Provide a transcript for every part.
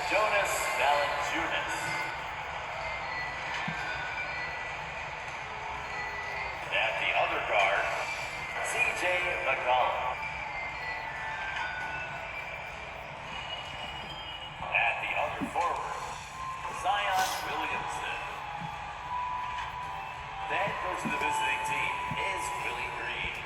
Jonas Valanciunas. At the other guard, CJ McCollum. At the other forward, Zion Williamson. That goes to the visiting team is Willie Green.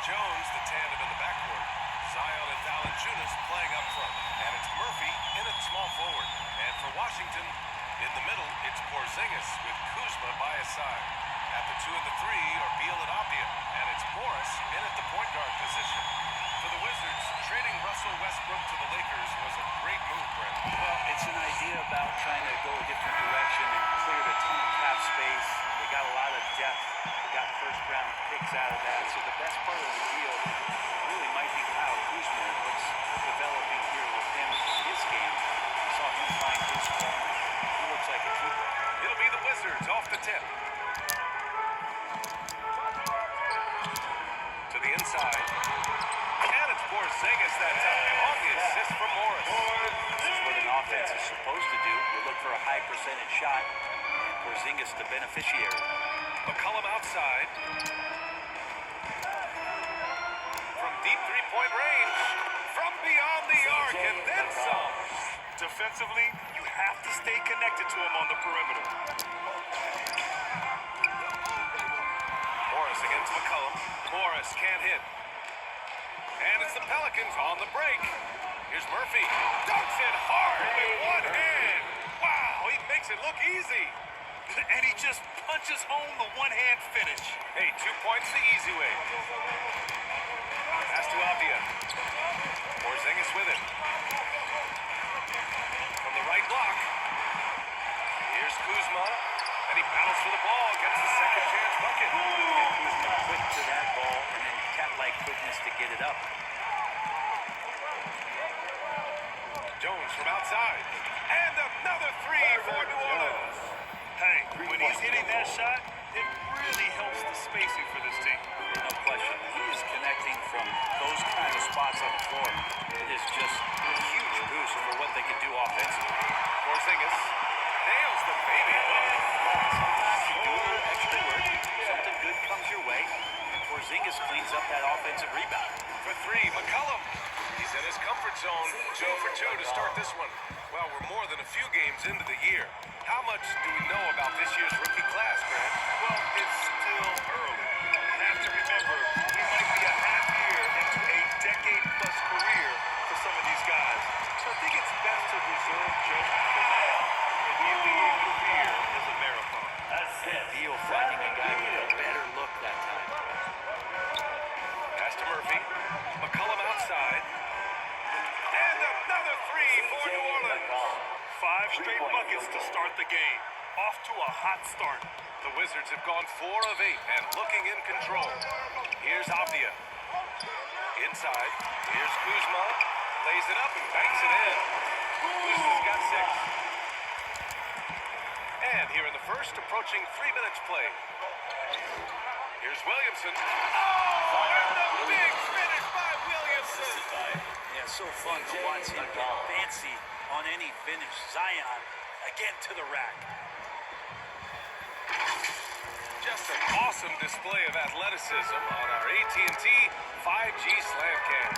Jones, the tandem in the backcourt. Zion and Valanciunas playing up front. And it's Murphy in at small forward. And for Washington, in the middle, it's Porzingis with Kuzma by his side. At the 2 and the 3 are Beal and Apia. And it's Morris in at the point guard position. For the Wizards, trading Russell Westbrook to the Lakers was a great move, Brent. Well, it's an idea about trying to go a different direction and cleared a ton of cap space. They got a lot of depth. They got first-round picks out of that. So the best part of the deal really might be Kyle Kuzma and what's developing here with him in his game. We saw him find his form. He looks like a keeper. It'll be the Wizards off the tip. To the inside. And it's Porzingis that time on the assist from Morris. This is what an offense is supposed to do. You look for a high percentage shot. And Porzingis the beneficiary. McCollum outside. From deep three-point range. From beyond the arc and then some. Defensively, you have to stay connected to him on the perimeter. Morris against McCollum. Morris can't hit. And it's the Pelicans on the break. Here's Murphy. Dunks it hard with one hand. Wow, he makes it look easy. And he just punches home the one-hand finish. Hey, 2 points the easy way. Pass to Apia. Porzingis with it. From the right block. Here's Kuzma. And he battles for the ball. Gets the second chance bucket. And Kuzma quick to that ball and then cat-like quickness to get it up. Jones from outside. And another three for New Orleans. Hey, when he's hitting that shot, it really helps the spacing for this team. No question. He is connecting from those kind of spots on the floor. It is just a huge boost for what they can do offensively. Porzingis nails the baby hook. Sometimes you do a little extra work, something good comes your way, and Porzingis cleans up that offensive rebound. For three, McCollum. He's in his comfort zone. 2 for 2 to start this one. Well, we're more than a few games into the year. How much do we know about this year's rookie class, Grant? Beal finding a guy with a better look that time. Pass to Murphy. McCollum outside. And another three for New Orleans. 5 straight buckets to start the game. Off to a hot start. The Wizards have gone 4 of 8 and looking in control. Here's Avdia. Inside. Here's Kuzma. Lays it up and banks it in. Kuzma's got 6. And here in the first, approaching 3 minutes played. Here's Williamson. Oh, and the big finish by Williamson. Yeah, so fun to watch him get fancy on any finish. Zion again to the rack. Just an awesome display of athleticism on our AT&T 5G Slam Cam.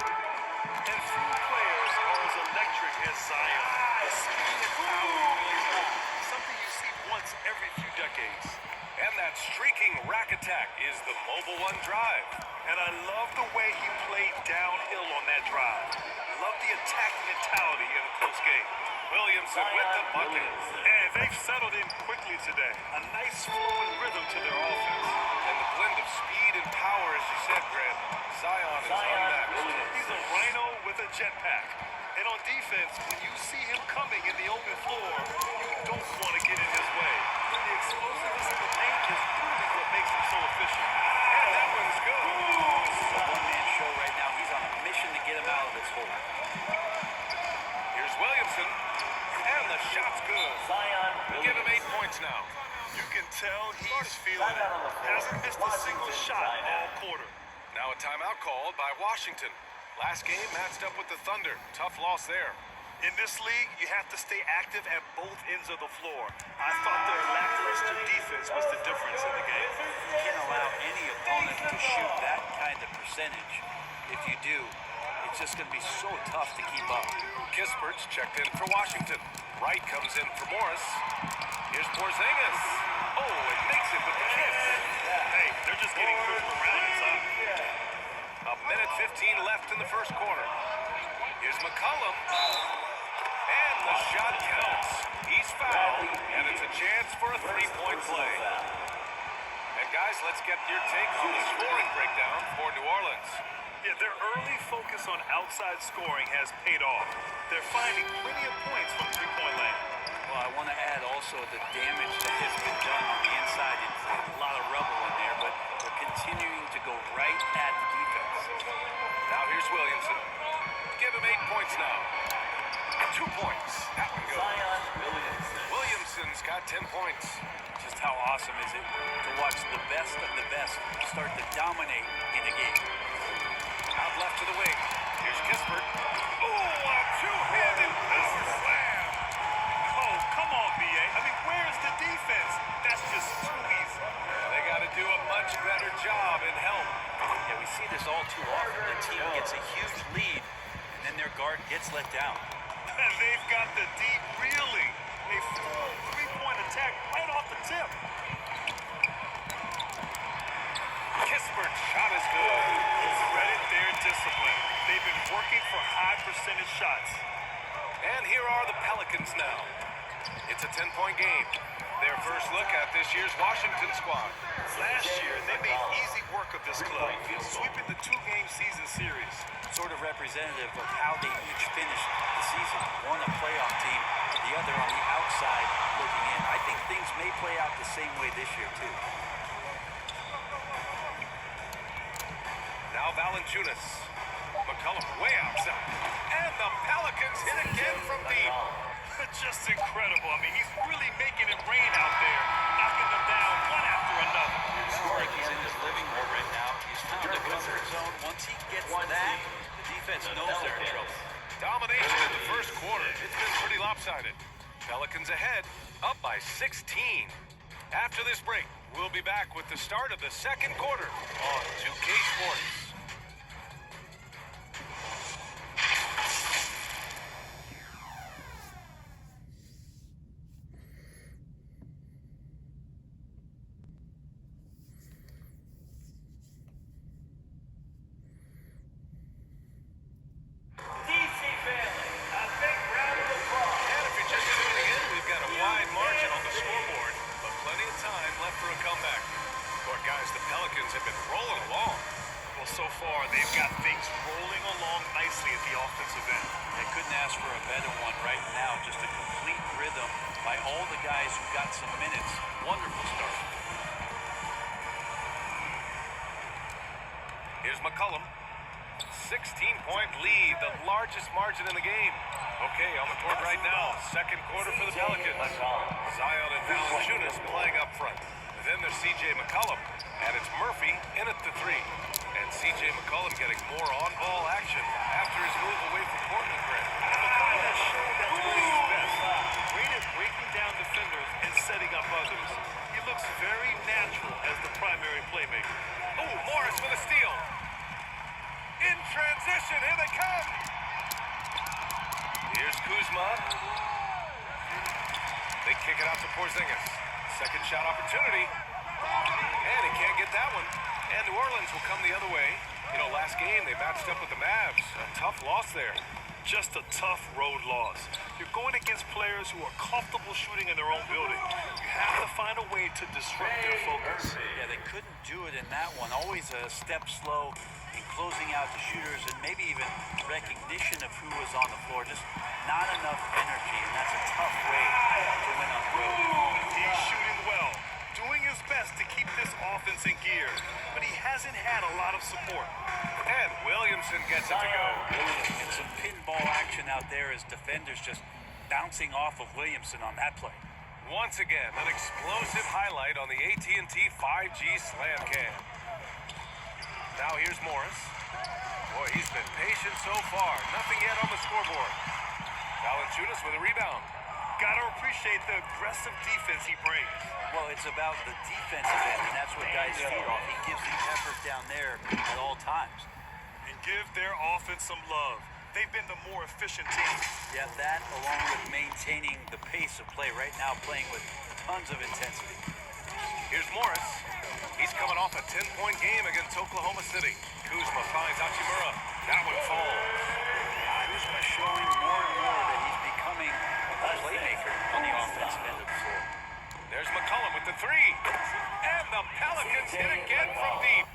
And few players are as electric as Zion. The speed and power is something you see once every few decades. And that streaking rack attack is the Mobile One drive. And I love the way he played downhill on that drive. Love the attack mentality in a close game. Williamson with the bucket. And they've settled in quickly today. A nice flowing rhythm to their offense. And the blend of speed and power, as you said, Grant. Zion is unmatched. He's a rhino with a jetpack. And on defense, when you see him coming in the open floor, you don't want to get in his way. The explosiveness of the paint is really what makes him so efficient. And that one's good. This is a one-man show right now. He's on a mission to get him out of this hole. Here's Williamson. And the shot's good. Give him 8 points now. You can tell he's feeling it. Hasn't missed a single shot all quarter. Now a timeout called by Washington. Last game matched up with the Thunder. Tough loss there. In this league, you have to stay active at both ends of the floor. I thought their lackluster defense was the difference in the game. You can't allow any opponent to shoot that kind of percentage. If you do, it's just going to be so tough to keep up. Kispert's checked in for Washington. Wright comes in for Morris. Here's Porzingis. Oh, it makes it with the kiss. Hey, they're just getting quick around us, huh? A minute 15 left in the first quarter. Here's McCollum. And the shot counts. He's fouled, and it's a chance for a three-point play. And guys, let's get your take on the scoring breakdown for New Orleans. Yeah, their early focus on outside scoring has paid off. They're finding plenty of points from three-point land. Well, I want to add also the damage that has been done on the inside. A lot of rubble in there, but they're continuing to go right at the defense. Now here's Williamson. Give him 8 points now. 2 points. That one goes. Williamson's got 10 points. Just how awesome is it to watch the best of the best start to dominate in a game. Out left to the wing. Here's Kispert. Oh, a two-handed power slam. Oh, come on, B.A. I mean, where's the defense? That's just too easy. They got to do a much better job in help. Yeah, we see this all too often. The team gets a huge lead, and then their guard gets let down. And they've got the D reeling. A full three-point attack right off the tip. Kispert's shot is good. Credit their discipline. They've been working for high percentage shots. And here are the Pelicans now. It's a 10-point game. Their first look at this year's Washington squad. Last year, they made easy work of this club, sweeping the 2-game season series. Sort of representative of how they each finished the season. One a playoff team, the other on the outside looking in. I think things may play out the same way this year, too. Now Valanciunas. McCollum way outside. And the Pelicans hit again from deep. Just incredible. I mean, he's really making it rain out there, knocking them down one after another. It's like he's in his living room right now. He's found a comfort zone. Once he gets that, the defense knows they're in trouble. Domination in the first quarter. It's been pretty lopsided. Pelicans ahead, up by 16. After this break, we'll be back with the start of the second quarter on 2K Sports. For a Guys, the Pelicans have been rolling along. Well, so far, they've got things rolling along nicely at the offensive end. They couldn't ask for a better one right now. Just a complete rhythm by all the guys who got some minutes. Wonderful start. Here's McCollum. 16-point lead, the largest margin in the game. Okay, on the court right now. Second quarter for the Pelicans. Zion and Valanciunas playing up front. Then there's C.J. McCollum, and it's Murphy in at the three. And C.J. McCollum getting more on-ball action after his move away from Portland, Grant. McCollum has shown that's what he's best. Great at breaking down defenders and setting up others. He looks very natural as the primary playmaker. Oh, Morris with a steal. In transition, here they come. Here's Kuzma. They kick it out to Porzingis. Second shot opportunity. And he can't get that one. And New Orleans will come the other way. You know, last game they matched up with the Mavs. A tough loss there. Just a tough road loss. You're going against players who are comfortable shooting in their own building. You have to find a way to disrupt their focus. Yeah, they couldn't do it in that one. Always a step slow in closing out the shooters and maybe even recognition of who was on the floor. Just not enough energy, and that's a tough way to win on the road. He's shooting well, doing his best to keep this offense in gear, but he hasn't had a lot of support. And Williamson gets it to go. And some pinball action out there as defenders just bouncing off of Williamson on that play. Once again, an explosive highlight on the AT&T 5G Slam Cam. Now here's Morris. Boy, he's been patient so far. Nothing yet on the scoreboard. Valanciunas with a rebound. Gotta appreciate the aggressive defense he brings. Well, it's about the defensive end, and that's what guys feed off. He gives the effort down there at all times. And give their offense some love. They've been the more efficient team. Yeah, that along with maintaining the pace of play. Right now playing with tons of intensity. Here's Morris. He's coming off a 10-point game against Oklahoma City. Kuzma finds Hachimura. That one falls. Kuzma showing more and more that he's becoming a playmaker on the offensive end of the floor. There's McCollum with the three. And the Pelicans hit again from deep.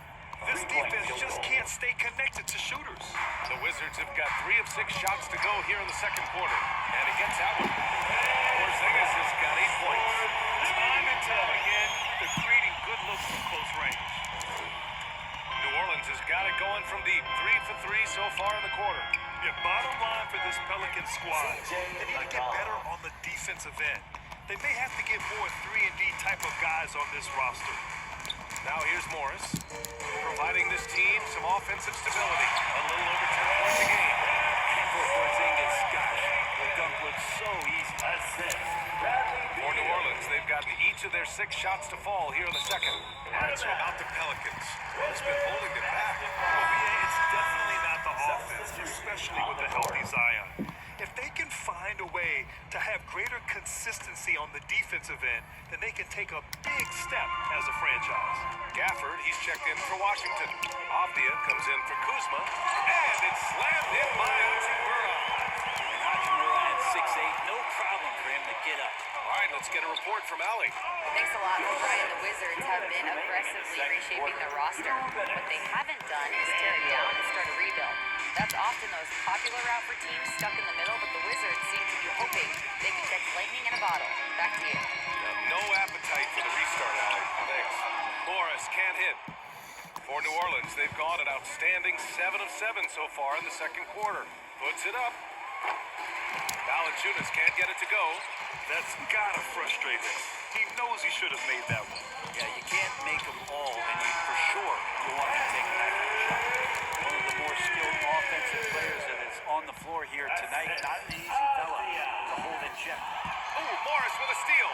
This defense just can't stay connected to shooters. The Wizards have got 3 of 6 shots to go here in the second quarter. And he gets that one. Porzingis has got 8 points. Time and time again, they're creating good looks from close range. New Orleans has got it going from deep. 3 for 3 so far in the quarter. Yeah, bottom line for this Pelican squad, they need to get better on the defensive end. They may have to get more 3-and-D type of guys on this roster. Now here's Morris, providing this team some offensive stability. A little over 10 points a game. For Porzingis, gosh, the dunk looks so easy. For New Orleans, they've gotten each of their 6 shots to fall here in the second. All right, so about the Pelicans. What's been holding them back? Well, yeah, it's definitely not the offense, especially with the healthy Zion. If they can find a way to have greater consistency on the defensive end, then they can take a big step as a franchise. Gafford, he's checked in for Washington. Avdia comes in for Kuzma. And it's slammed in by Hachimura. And Hachimura at 6'8", no problem for him to get up. All right, let's get a report from Allie. Thanks a lot, Brian. The Wizards have been aggressively reshaping their roster. What they haven't done is tear it down and start a rebuild. That's often the most popular route for teams stuck in the middle, but the Wizards seem to be hoping they can catch lightning in a bottle. Back to you. No appetite for the restart, Allie. Thanks. Morris can't hit. For New Orleans, they've gone an outstanding 7 of 7 so far in the second quarter. Puts it up. Valanciunas can't get it to go. That's gotta frustrate him. He knows he should have made that one. Yeah, you can't make them all, and for sure you want to take that kind of shot. One of the more skilled offensive players that is on the floor here tonight. Not an easy fella to hold in check. Oh, Morris with a steal.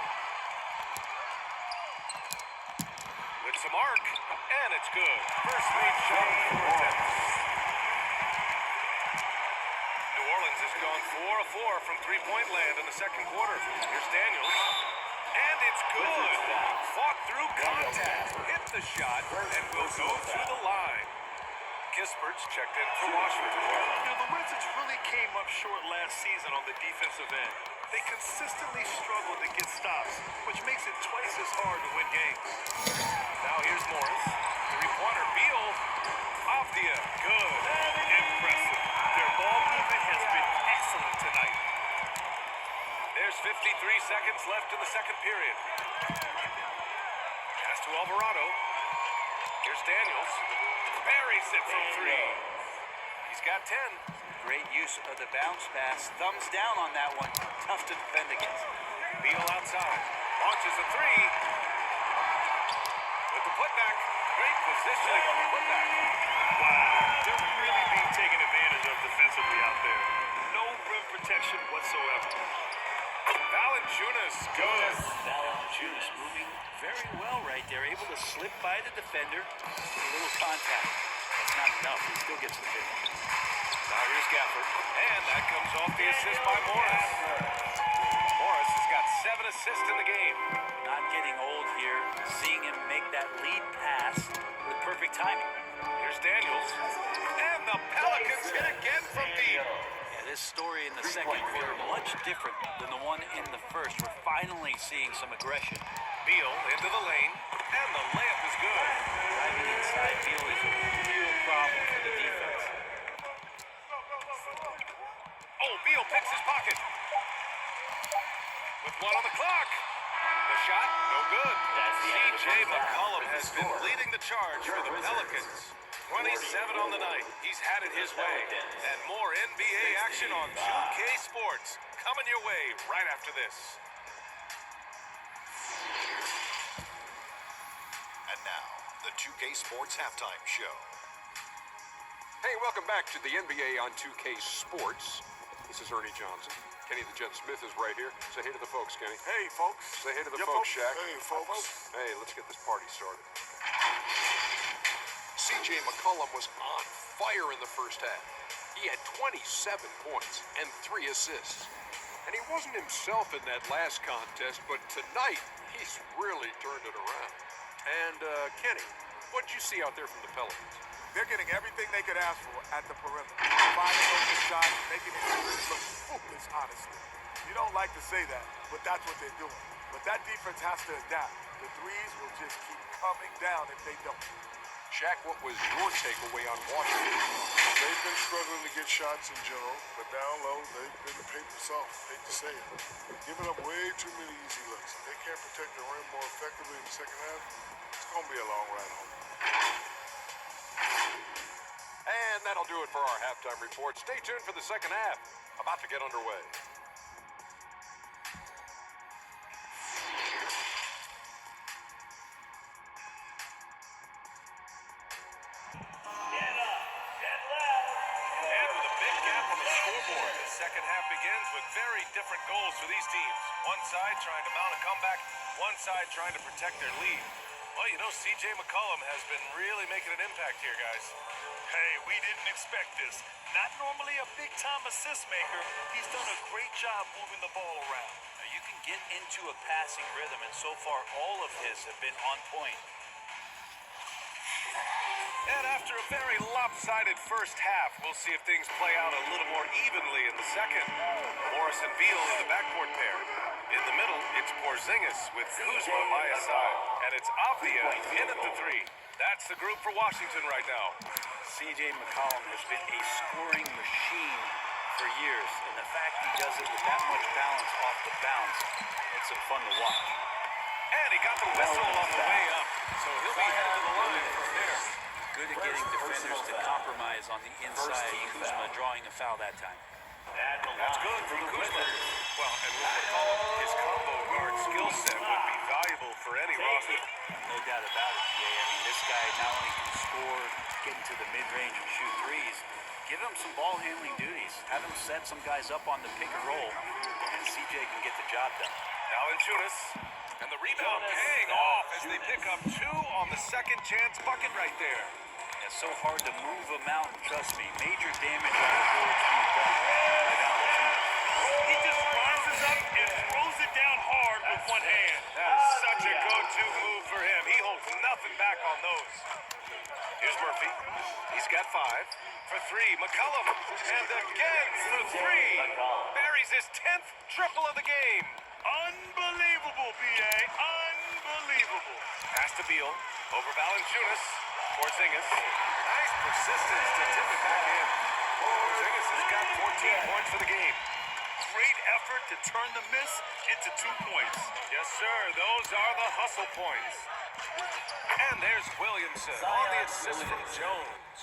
With some arc, and it's good. First made shot of the quartet. New Orleans has gone 4 of 4 from three-point land in the second quarter. Here's Daniels. And it's good. Fought through contact, hit the shot, and will go to the line. Kispert's checked in for Washington. You know, the Wizards really came up short last season on the defensive end. They consistently struggle to get stops, which makes it twice as hard to win games. Now here's Morris. Three-pointer, Beal. Off the end. Good. Impressive. Their ball movement has been excellent tonight. There's 53 seconds left in the second period. Pass to Alvarado. Here's Daniels. Buries it from three. He's got 10. Great use of the bounce pass. Thumbs down on that one. Tough to defend against. Beal outside. Launches a three. With the putback. Great positioning on the putback. Wow. They're really being taken advantage of defensively out there. No rim protection whatsoever. Valanciunas good. Valanciunas moving very well right there. Able to slip by the defender. A little contact. That's not enough. He still gets the pick. Now here's Gafford. And that comes off the assist by Morris. Morris has got 7 assists in the game. Not getting old here. Seeing him make that lead pass with perfect timing. Here's Daniels. And the Pelicans hit again from deep. Yeah, this story in the second quarter much different than the one in the first. We're finally seeing some aggression. Beal into the lane. And the layup is good. Driving inside Beal is a real problem for the defense. Oh, Beal picks his pocket. With one on the clock. The shot, no good. C.J. McCollum has been leading the charge for the Pelicans. 27 on the night. He's had it his way. And more NBA action on 2K Sports. Coming your way right after this. And now, the 2K Sports Halftime Show. Hey, welcome back to the NBA on 2K Sports. This is Ernie Johnson. Kenny the Jet Smith is right here. Say hey to the folks, Kenny. Hey, folks. Say hey to the Yeah, folks, Shaq. Hey, folks. Hey, let's get this party started. C.J. McCollum was on fire in the first half. He had 27 points and 3 assists. And he wasn't himself in that last contest, but tonight, he's really turned it around. And, Kenny, what'd you see out there from the Pelicans? They're getting everything they could ask for at the perimeter. Finding open shots, making it look foolish, honestly. You don't like to say that, but that's what they're doing. But that defense has to adapt. The threes will just keep coming down if they don't. Shaq, what was your takeaway on Washington? They've been struggling to get shots in general, but down low, they've been paper soft. Hate to say it. Giving up way too many easy looks. If they can't protect the rim more effectively in the second half, it's going to be a long ride home. And that'll do it for our halftime report. Stay tuned for the second half. About to get underway. And with a big gap on the scoreboard, the second half begins with very different goals for these teams. One side trying to mount a comeback, one side trying to protect their lead. Well, you know, C.J. McCollum has been really making an impact here, guys. Hey, we didn't expect this. Not normally a big-time assist maker. He's done a great job moving the ball around. Now, you can get into a passing rhythm, and so far all of his have been on point. And after a very lopsided first half, we'll see if things play out a little more evenly in the second. Morris and Beal in the backcourt pair. In the middle, it's Porzingis with Kuzma by his side. And it's Avdia in at the three. That's the group for Washington right now. C.J. McCollum has been a scoring machine for years, and the fact he does it with that much balance off the bounce makes him fun to watch. And he got the whistle on the way up, so he'll be headed to the line from there. Good at getting defenders to compromise on the inside. Kuzma drawing a foul that time. That's good from Kuzma. Well, and with McCollum, his combo guard skill set would be valuable for any roster. No doubt about it, Jay. I mean, this guy not only can score, get into the mid-range and shoot threes, give him some ball handling duties. Have him set some guys up on the pick and roll, and CJ can get the job done. Valanciunas, and the rebound paying off as they pick up 2 on the second chance bucket right there. It's so hard to move him out, trust me. Major damage on the boards being done by Valanciunas. He just rises up and throws it down hard with one hand. That is such a go-to move for him. He holds nothing back on those. Here's Murphy. He's got 5. For 3, McCollum. And again for 3. Buries his 10th triple of the game. Unbelievable, B.A. Unbelievable. Unbelievable. Pass to Beal. Over Valanciunas. Porzingis. Nice persistence to tip it back in. Porzingis has got 14 points for the game. Great effort to turn the miss into 2 points. Yes, sir. Those are the hustle points. And there's Williamson on the assist from Jones.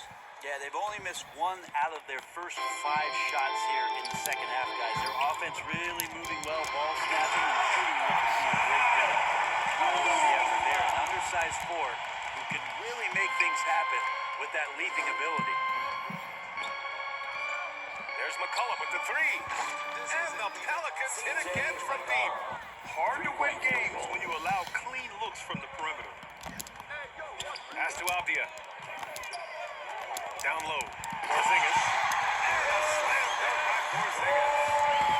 Yeah, they've only missed 1 out of their first 5 shots here in the second half, guys. Their offense really moving well, ball snapping and shooting looking to be a great rhythm. The effort there, an undersized 4 who can really make things happen with that leaping ability. There's McCollum with the 3. And the Pelicans hit again from deep. Hard to win games when you allow clean looks from the perimeter. Pass to Avdia. Down low. Porzingis. And a slam dunk by Porzingis.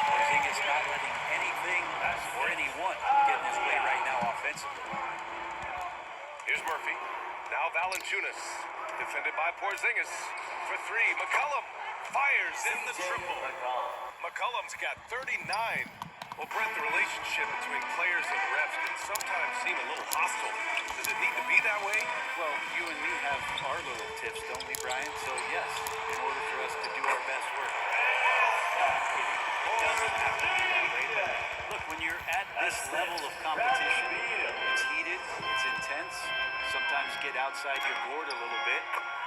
Porzingis not letting anything or anyone get in his way right now offensively. Here's Murphy. Now Valanciunas. Defended by Porzingis. For 3. McCollum fires in the triple. McCollum's got 39. Well, Brent, the relationship between players and refs can sometimes seem a little hostile. Does it need to be that way? Well, you and me have our little tips, don't we, Brian? So, yes, in order for us to do our best work. It doesn't have to be that way, but look, when you're at this level of competition, it's heated, it's intense, sometimes get outside your board a little bit,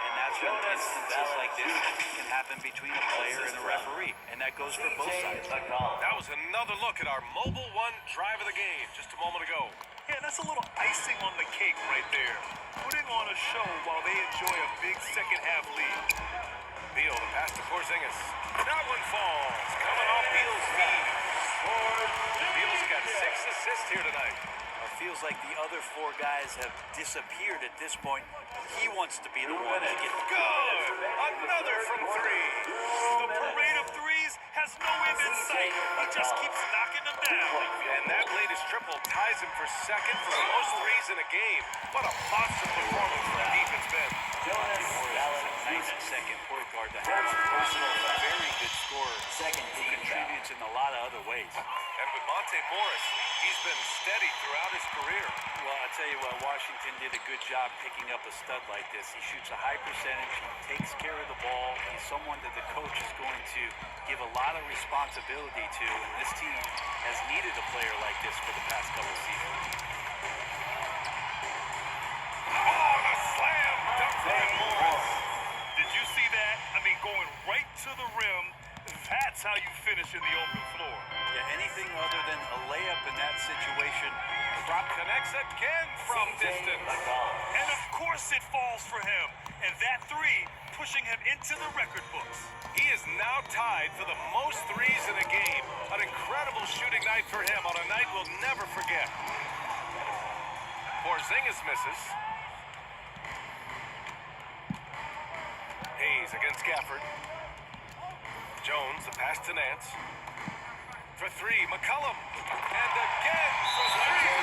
and that's when instances like this can happen between a player and a referee, and that goes for both sides. That was another look at our Mobile One drive of the game just a moment ago. Yeah, that's a little icing on the cake right there. Putting on a show while they enjoy a big second half lead. Beal, the pass to Porzingis. That one falls. Coming off Beal's knee. Beal's got 6 assists here tonight. It feels like the other 4 guys have disappeared at this point. He wants to be the one to get Good! Another from 3. The parade of threes has no end in sight. He just keeps knocking them down. And that latest triple ties him for second for the most threes in a game. What a monster performance from defense Ben. nice second point guard to have. Also a very good scorer who contributes in a lot of other ways. And with Monte Morris, he's been steady throughout his career. Well, I'll tell you what, Washington did a good job picking up a stud like this. He shoots a high percentage, he takes care of the ball. He's someone that the coach is going to give a lot of responsibility to, and this team has needed a player like this for the past couple of seasons. Oh, the slam dunk by Morris. Did you see that? I mean, going right to the rim. That's how you finish in the open floor. Yeah, anything other than a layup in that situation. Drop connects again from distance. And of course it falls for him. And that three pushing him into the record books. He is now tied for the most threes in a game. An incredible shooting night for him on a night we'll never forget. Porzingis misses. Hayes against Gafford. Jones, the pass to Nance. For three, McCollum. And again for three.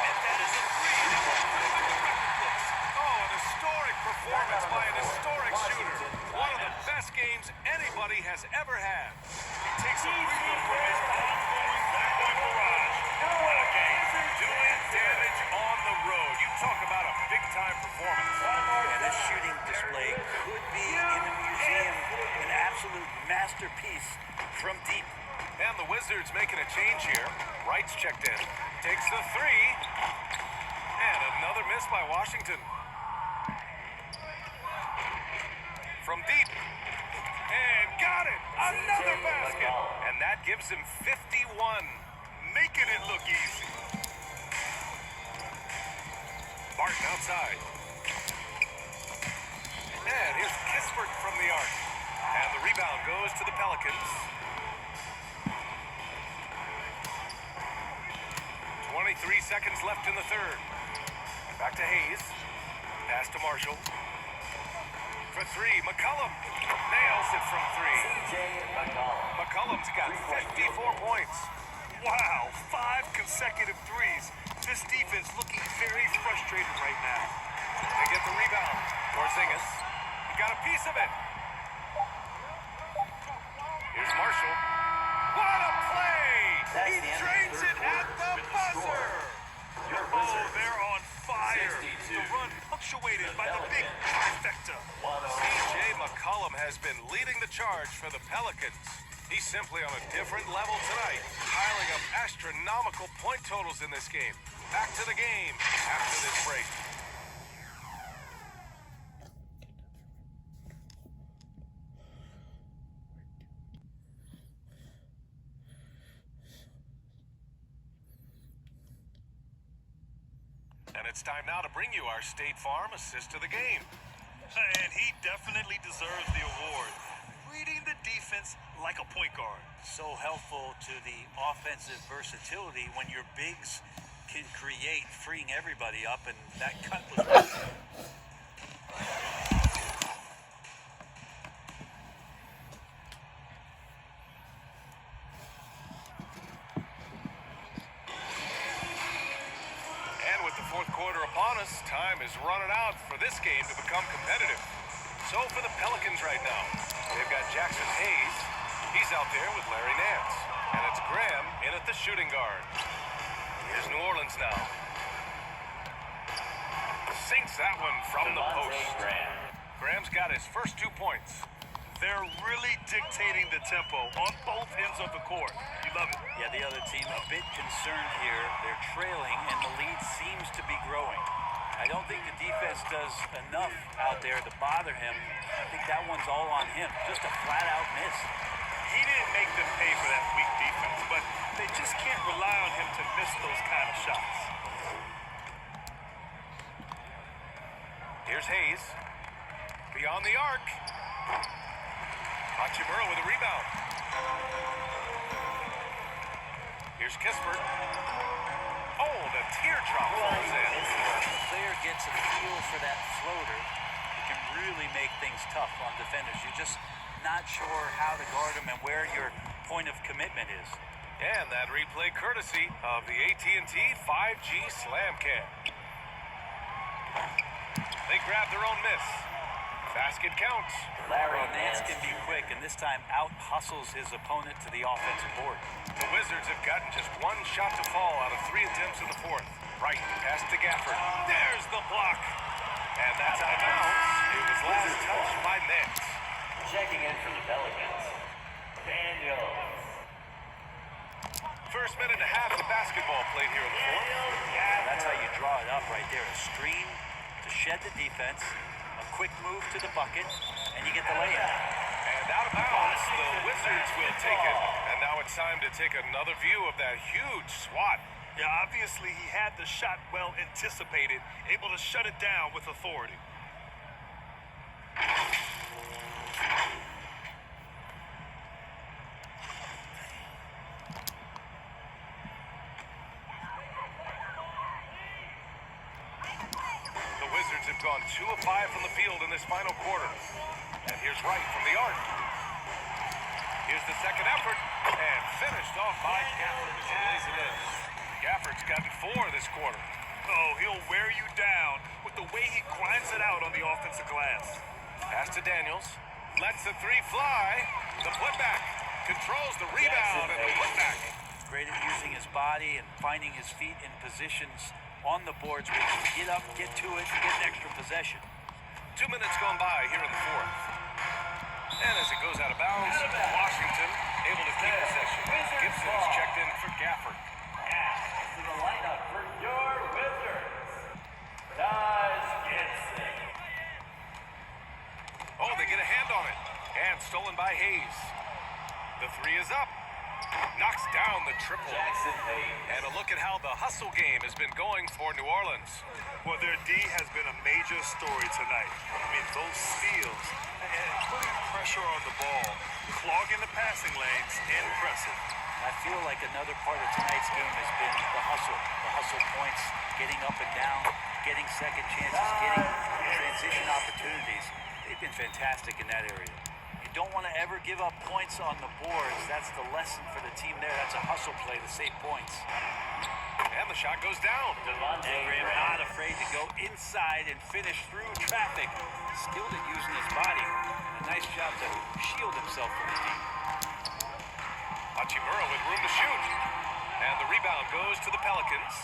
And that is a three that will put him in the record books. Oh, an historic performance by an historic shooter. One of the best games anybody has ever had. He takes a breather from his ongoing three-point barrage. What a game. Doing damage on the road. You talk about a big-time performance. And this shooting display could be in a museum, an absolute masterpiece from deep. And the Wizards making a change here. Wright's checked in. Takes the three. And another miss by Washington. From deep. And got it. Another basket. And that gives him 51. Making it look easy. Barton outside. And here's Kispert from the arc. And the rebound goes to the Pelicans. 23 seconds left in the third. Back to Hayes. Pass to Marshall. For three, McCollum. Nails it from three. McCollum's got 54 points. Wow, 5 consecutive threes. This defense looking very frustrated right now. They get the rebound. Porzingis. He got a piece of it. Here's Marshall. What a play! He drains it at the buzzer! Oh, they're on fire. The run punctuated by the big trifecta. CJ McCollum has been leading the charge for the Pelicans. He's simply on a different level tonight, piling up astronomical point totals in this game. Back to the game after this break. And it's time now to bring you our State Farm assist of the game. And he definitely deserves the award. Reading the defense like a point guard. So helpful to the offensive versatility when your bigs can create, freeing everybody up, and that cut was... Fourth quarter upon us, time is running out for this game to become competitive. So for the Pelicans right now, they've got Jackson Hayes. He's out there with Larry Nance. And it's Graham in at the shooting guard. Here's New Orleans now. Sinks that one from the post. Graham's got his first 2 points. They're really dictating the tempo on both ends of the court. You love it. Yeah, the other team a bit concerned here. They're trailing, and the lead seems to be growing. I don't think the defense does enough out there to bother him. I think that one's all on him. Just a flat-out miss. He didn't make them pay for that weak defense, but they just can't rely on him to miss those kind of shots. Here's Hayes. Beyond the arc. Hachimura with a rebound. Here's Kispert. Oh, the teardrop falls in. If the player gets a feel for that floater, it can really make things tough on defenders. You're just not sure how to guard them and where your point of commitment is. And that replay courtesy of the AT&T 5G Slam Cam. They grab their own miss. Basket counts. Larry Nance can be quick, and this time out-hustles his opponent to the offensive board. The Wizards have gotten just one shot to fall out of 3 attempts in the fourth. Right, pass to Gafford. There's the block. And that's out of bounds. It was last touched by Nance. Checking in for the Pelicans, Daniels. First minute and a half of basketball played here in the fourth. That's how you draw it up right there. A screen to shed the defense, a quick move to the bucket, and you get the layup. And out of bounds, the Wizards will take it. And now it's time to take another view of that huge swat. Yeah, obviously he had the shot well anticipated, able to shut it down with authority. The Wizards have gone 2 of 5 from the field in this final quarter. And here's Wright from the arc. Here's the second effort, and finished off by Gafford as he lays it in. Gafford's gotten 4 this quarter. Oh, he'll wear you down with the way he grinds it out on the offensive glass. Pass to Daniels. Lets the 3 fly. The putback. Controls the rebound and the putback. Great at using his body and finding his feet in positions on the boards where you can get up, get to it, get an extra possession. 2 minutes gone by here in the fourth. And as it goes out of bounds, Washington able to keep possession. Gibson is checked in for Gafford. To the lineup for your Wizards, Taj Gibson. Oh, they get a hand on it. And stolen by Hayes. The 3 is up. Knocks down the triple. Jackson Hayes. And a look at how the hustle game has been going for New Orleans. Well, their D has been a major story tonight. I mean, those steals and putting pressure on the ball, clogging the passing lanes, impressive. I feel like another part of tonight's game has been the hustle points, getting up and down, getting second chances, getting transition opportunities. They've been fantastic in that area. You don't want to ever give up points on the boards. That's the lesson for the team there. That's a hustle play to save points. And the shot goes down. Graham not afraid to go inside and finish through traffic. Skilled at using his body. A nice job to shield himself from the deep. Hachimura with room to shoot. And the rebound goes to the Pelicans.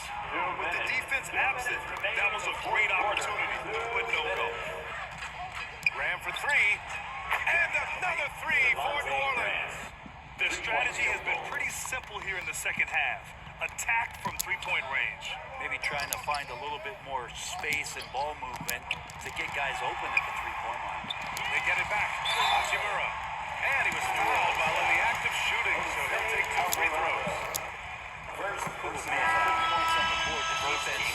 With the defense absent, that was a great opportunity, but no go. Ram for three. And another three for New Orleans. Their strategy has been pretty simple here in the second half. Attack from three-point range. Maybe trying to find a little bit more space and ball movement to get guys open at the three-point line. They get it back. Hachimura. And he was fouled while in the act of shooting, so he'll take 2 free throws. Oh, man, good points on the board. The defense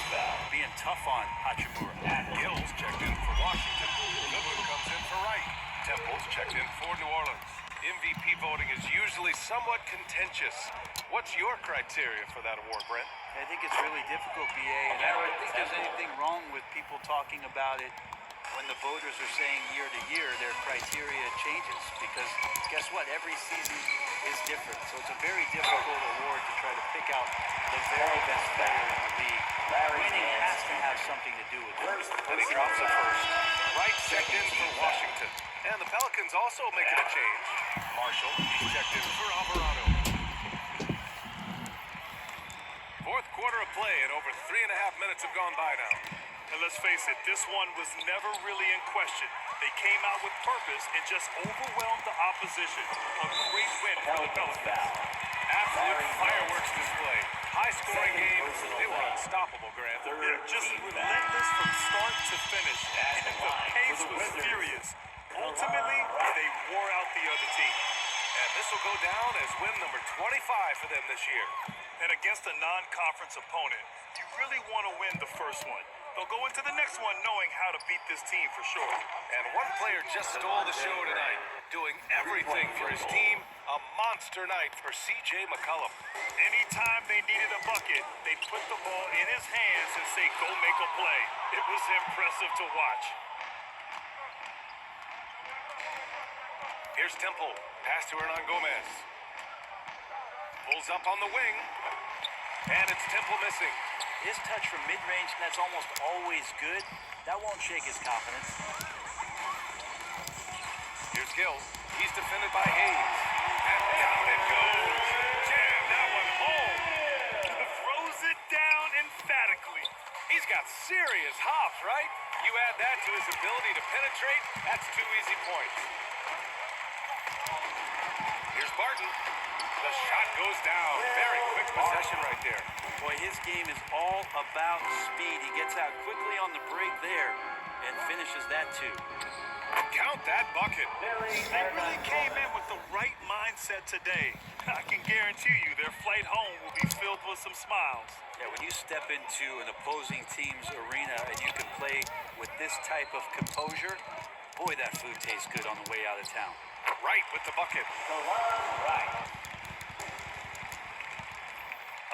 being tough on Hachimura. Gills checked in for Washington. Goodwin comes in for Wright. Temple's checked in for New Orleans. MVP voting is usually somewhat contentious. What's your criteria for that award, Brent? I think it's really difficult, BA, and I don't think there's anything wrong with people talking about it when the voters are saying year to year their criteria changes, because guess what? Every season is different, so it's a very difficult award to try to pick out the very best player in the league. Winning has to have something to do with it. And he drops it first. Wright checked in for Washington. And the Pelicans also making a change. Marshall, he's checked in for Alvarado. Fourth quarter of play, and over 3.5 minutes have gone by now. And let's face it, this one was never really in question. They came out with purpose and just overwhelmed the opposition. A great win for the Pelicans. Absolute fireworks display. High-scoring game. They were unstoppable, Grant. Yeah, just relentless from start to finish. And the pace was furious. Ultimately, they wore out the other team. And this will go down as win number 25 for them this year. And against a non-conference opponent, you really want to win the first one. They'll go into the next one knowing how to beat this team for sure. And one player just stole the show tonight, doing everything for his team. A monster night for C.J. McCollum. Anytime they needed a bucket, they'd put the ball in his hands and say, go make a play. It was impressive to watch. Here's Temple. Pass to Hernan Gomez. Pulls up on the wing. And it's Temple missing. His touch from mid-range, that's almost always good. That won't shake his confidence. Here's Gills. He's defended by Hayes. And down it goes. Jam that one home. Throws it down emphatically. He's got serious hops, right? You add that to his ability to penetrate, that's 2 easy points. Here's Barton. The shot goes down. Very quick possession right there. Boy, his game is all about speed. He gets out quickly on the break there and finishes that too. Count that bucket. They really came in with the right mindset today. I can guarantee you their flight home will be filled with some smiles. Yeah, when you step into an opposing team's arena and you can play with this type of composure, boy, that food tastes good on the way out of town. Right with the bucket.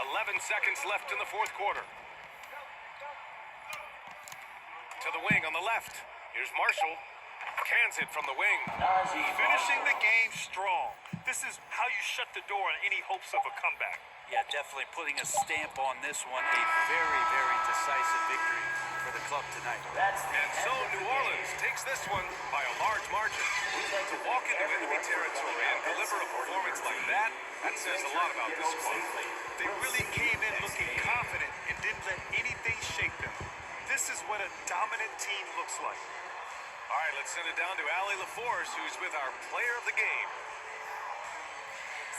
11 seconds left in the fourth quarter. To the wing on the left. Here's Marshall. Cans it from the wing. Finishing the game strong. This is how you shut the door on any hopes of a comeback. Yeah, definitely putting a stamp on this one. A very, very decisive victory for the club tonight. And so New Orleans takes this one by a large margin. To walk into enemy territory and deliver a performance like that, that says a lot about this squad. They really came in looking confident and didn't let anything shake them. This is what a dominant team looks like. All right, let's send it down to Allie LaForce, who's with our player of the game.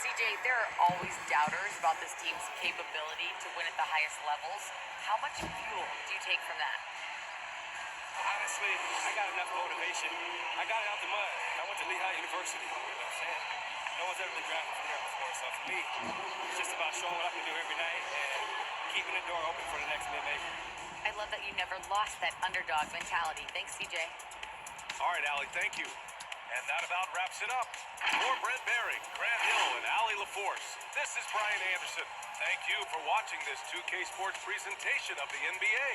CJ, there are always doubters about this team's capability to win at the highest levels. How much fuel do you take from that? Honestly, I got enough motivation. I got it out the mud. I went to Lehigh University. You know what I'm saying? No one's ever been drafted from there before. So for me, it's just about showing what I can do every night and keeping the door open for the next mid-major. I love that you never lost that underdog mentality. Thanks, CJ. All right, Allie, thank you. And that about wraps it up. For Brent Barry, Grant Hill, and Allie LaForce, this is Brian Anderson. Thank you for watching this 2K Sports presentation of the NBA.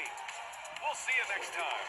We'll see you next time.